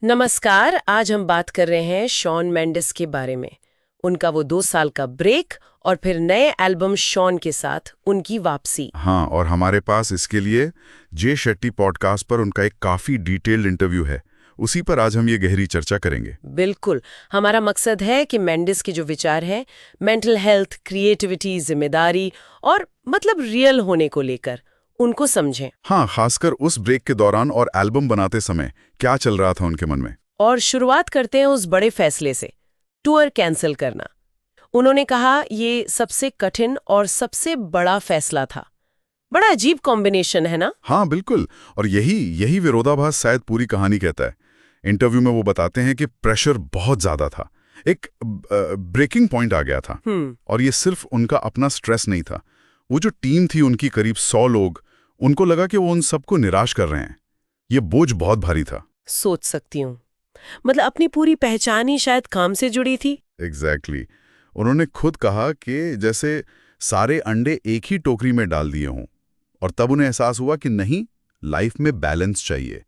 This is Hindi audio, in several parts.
नमस्कार। आज हम बात कर रहे हैं शॉन मेंडिस के बारे में। उनका वो 2 साल का ब्रेक और फिर नए एल्बम शॉन के साथ उनकी वापसी। हाँ, और हमारे पास इसके लिए जे शेट्टी पॉडकास्ट पर उनका एक काफी डिटेल्ड इंटरव्यू है। उसी पर आज हम ये गहरी चर्चा करेंगे। बिल्कुल, हमारा मकसद है कि मेंडिस के जो विचार हैं मेंटल हेल्थ, क्रिएटिविटी, जिम्मेदारी और मतलब रियल होने को लेकर उनको समझें। हाँ, खासकर उस ब्रेक के दौरान और एल्बम बनाते समय क्या चल रहा था उनके मन में। और शुरुआत करते हैं उस बड़े फैसले से, टूर कैंसिल करना। उन्होंने कहा ये सबसे कठिन और सबसे बड़ा फैसला था। बड़ा अजीब कॉम्बिनेशन है ना? हाँ बिल्कुल, और यही विरोधाभास शायद पूरी कहानी कहता है। इंटरव्यू में वो बताते हैं कि प्रेशर बहुत ज्यादा था, एक ब्रेकिंग पॉइंट आ गया था। और ये सिर्फ उनका अपना स्ट्रेस नहीं था, वो जो टीम थी उनकी करीब 100 लोग, उनको लगा कि वो उन सबको निराश कर रहे हैं। ये बोझ बहुत भारी था। सोच सकती हूँ, मतलब अपनी पूरी पहचान ही शायद काम से जुड़ी थी। एग्जैक्टली उन्होंने खुद कहा कि जैसे सारे अंडे एक ही टोकरी में डाल दिए हों, और तब उन्हें एहसास हुआ कि नहीं, लाइफ में बैलेंस चाहिए,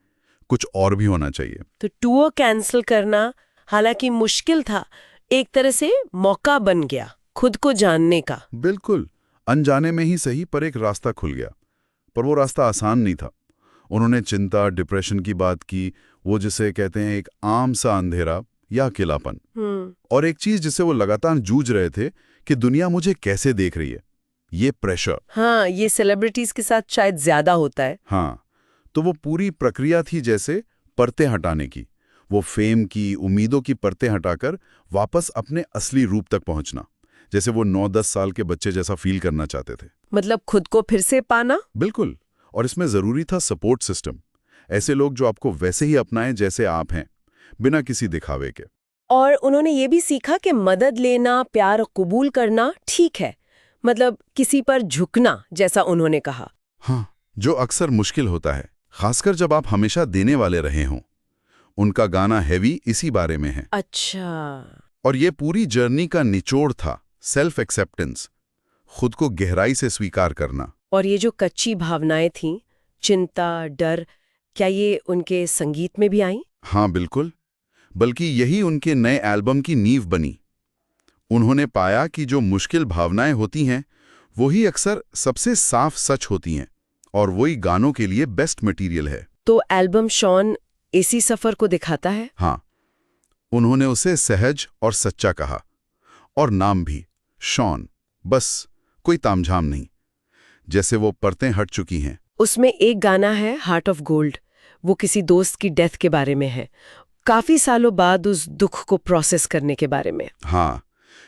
कुछ और भी होना चाहिए। तो टूर कैंसिल करना हालांकि मुश्किल था, एक तरह से मौका बन गया खुद को जानने का। बिल्कुल, अनजाने में ही सही, पर एक रास्ता खुल गया। पर वो रास्ता आसान नहीं था। उन्होंने चिंता, डिप्रेशन की बात की, वो जिसे कहते हैं एक आम सा अंधेरा या अकेलापन। और एक चीज जिसे वो लगातार जूझ रहे थे कि दुनिया मुझे कैसे देख रही है, ये प्रेशर। हाँ, ये सेलिब्रिटीज के साथ शायद ज्यादा होता है। हाँ, तो वो पूरी प्रक्रिया थी जैसे परतें हटाने की, वो फेम की, उम्मीदों की परतें हटाकर वापस अपने असली रूप तक पहुंचना, जैसे वो 9-10 साल के बच्चे जैसा फील करना चाहते थे। मतलब खुद को फिर से पाना। बिल्कुल, और इसमें जरूरी था सपोर्ट सिस्टम, ऐसे लोग जो आपको वैसे ही अपनाएं जैसे आप हैं, बिना किसी दिखावे के। और उन्होंने ये भी सीखा कि मदद लेना, प्यार कबूल करना ठीक है, मतलब किसी पर झुकना, जैसा उन्होंने कहा। हाँ, जो अक्सर मुश्किल होता है, खासकर जब आप हमेशा देने वाले रहे हों। उनका गाना हैवी इसी बारे में है। अच्छा। और ये पूरी जर्नी का निचोड़ था, सेल्फ एक्सेप्टेंस, खुद को गहराई से स्वीकार करना। और ये जो कच्ची भावनाएं थीं, चिंता, डर, क्या ये उनके संगीत में भी आईं? हाँ बिल्कुल, बल्कि यही उनके नए एल्बम की नींव बनी। उन्होंने पाया कि जो मुश्किल भावनाएं होती हैं, वही अक्सर सबसे साफ सच होती हैं, और वही गानों के लिए बेस्ट मटेरियल है। तो एल्बम शॉन इसी सफर को दिखाता है। हाँ, उन्होंने उसे सहज और सच्चा कहा, और नाम भी शॉन, बस कोई तामझाम नहीं, जैसे वो परतें हट चुकी हैं। उसमें एक गाना है हार्ट ऑफ गोल्ड, वो किसी दोस्त की डेथ के बारे में है, काफी सालों बाद उस दुख को प्रोसेस करने के बारे में। हाँ,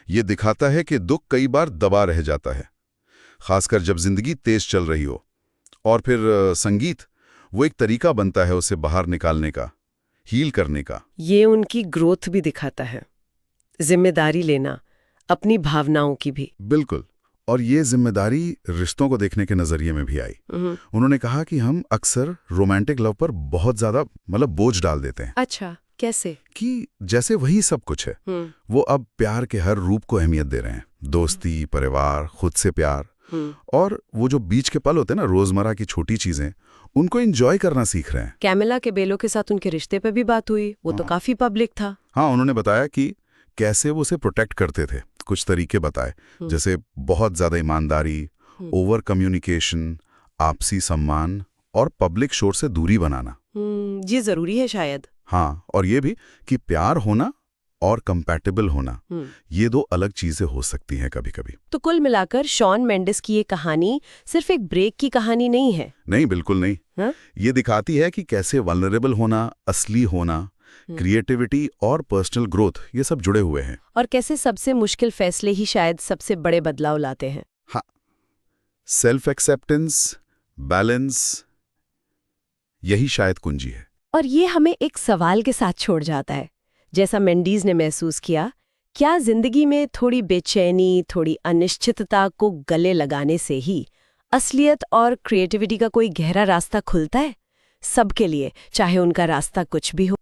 ये दिखाता है कि दुख कई बार दबा रह जाता है, खासकर जब जिंदगी तेज चल रही हो। और फिर संगीत, वो एक तरीका बनता है उसे बाहर निकालने का, हील करने का। ये उनकी ग्रोथ भी दिखाता है, जिम्मेदारी लेना अपनी भावनाओं की भी। बिल्कुल, और ये जिम्मेदारी रिश्तों को देखने के नजरिए में भी आई। उन्होंने कहा कि हम अक्सर रोमांटिक लव पर बहुत ज्यादा बोझ डाल देते हैं। अच्छा, कैसे? कि जैसे वही सब कुछ है। वो अब प्यार के हर रूप को अहमियत दे रहे हैं, दोस्ती, परिवार, खुद से प्यार। और वो जो बीच के पल होते हैं ना, रोजमर्रा की छोटी चीजें, उनको एंजॉय करना सीख रहे हैं। कैमिला के बेलो के साथ उनके रिश्ते पे भी बात हुई, वो तो काफी पब्लिक था। हाँ, उन्होंने बताया कि कैसे वो उसे प्रोटेक्ट करते थे, कुछ तरीके बताए, जैसे बहुत ज्यादा ईमानदारी, ओवर कम्युनिकेशन, आपसी सम्मान और पब्लिक शोर से दूरी बनाना। ये जरूरी है शायद। हाँ, और ये भी कि प्यार होना और कंपैटिबल होना, ये दो अलग चीजें हो सकती हैं कभी कभी। तो कुल मिलाकर शॉन मेंडिस की ये कहानी सिर्फ एक ब्रेक की कहानी नहीं है। नहीं, बिल्कुल नहीं। ये दिखाती है कि कैसे वल्नरेबल होना, असली होना, क्रिएटिविटी और पर्सनल ग्रोथ, ये सब जुड़े हुए हैं। और कैसे सबसे मुश्किल फैसले ही शायद सबसे बड़े बदलाव लाते हैं। हाँ, सेल्फ एक्सेप्टेंस, बैलेंस, यही शायद कुंजी है। और ये हमें एक सवाल के साथ छोड़ जाता है, जैसा मेंडिस ने महसूस किया, क्या जिंदगी में थोड़ी बेचैनी, थोड़ी अनिश्चितता को गले लगाने से ही असलियत और क्रिएटिविटी का कोई गहरा रास्ता खुलता है सबके लिए, चाहे उनका रास्ता कुछ भी हो।